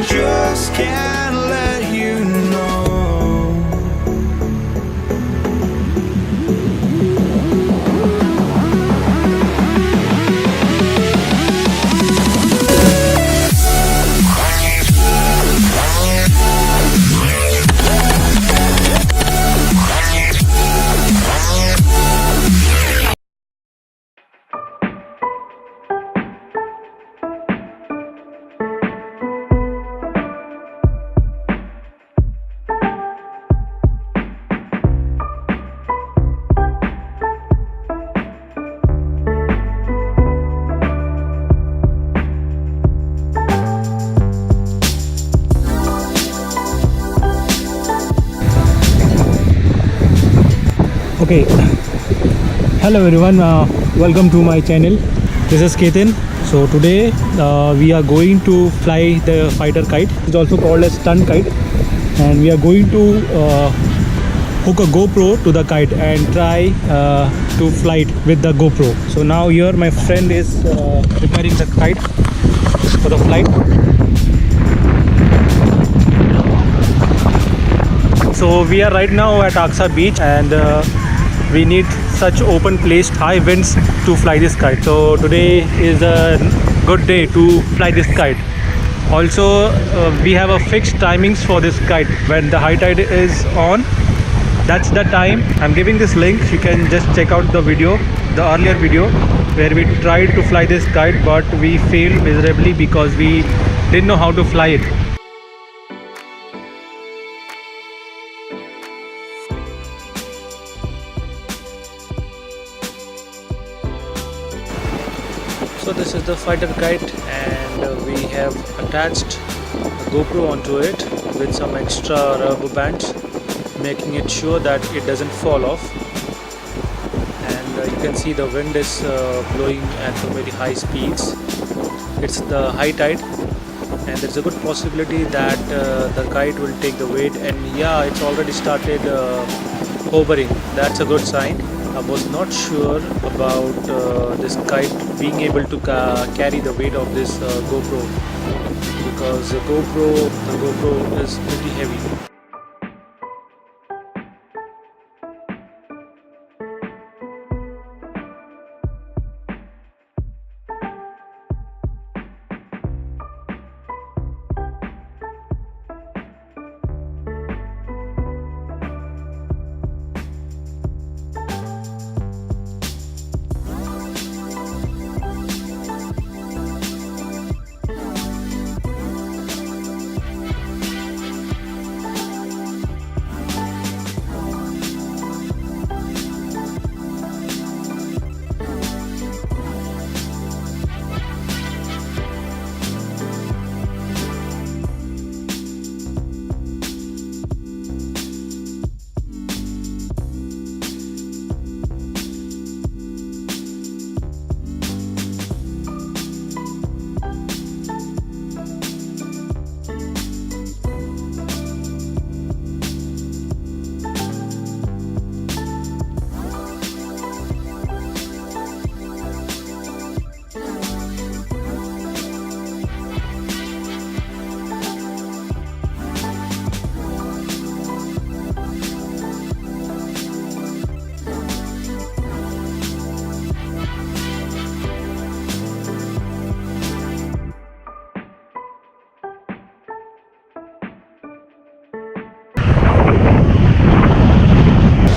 I just can't let you know. Okay, hello everyone, welcome to my channel. This is Ketan. So today we are going to fly the fighter kite. It's also called a stunt kite, and we are going to hook a GoPro to the kite and try to fly it with the GoPro. So now here my friend is preparing the kite for the flight. So we are right now at Aksa beach, and we need such open place, high winds to fly this kite. So today is a good day to fly this kite. Also we have a fixed timings for this kite. When the high tide is on, that's the time. I'm giving this link, you can just check out the video, the earlier video where we tried to fly this kite, but we failed miserably because we didn't know how to fly it. So this is the fighter kite, and we have attached a GoPro onto it with some extra rubber bands, making it sure that it doesn't fall off. And you can see the wind is blowing at very high speeds. It's the high tide, and there's a good possibility that the kite will take the weight, and yeah, it's already started hovering. That's a good sign. I was not sure about this kite being able to carry the weight of this GoPro, because the GoPro is pretty heavy.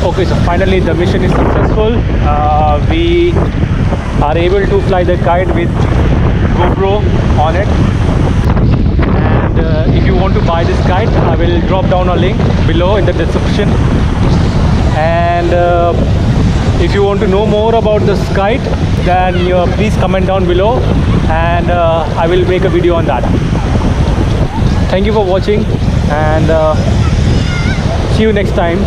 Okay, so finally the mission is successful. We are able to fly the kite with GoPro on it. And if you want to buy this kite, I will drop down a link below in the description. And if you want to know more about this kite, then please comment down below, and I will make a video on that. Thank you for watching, and see you next time.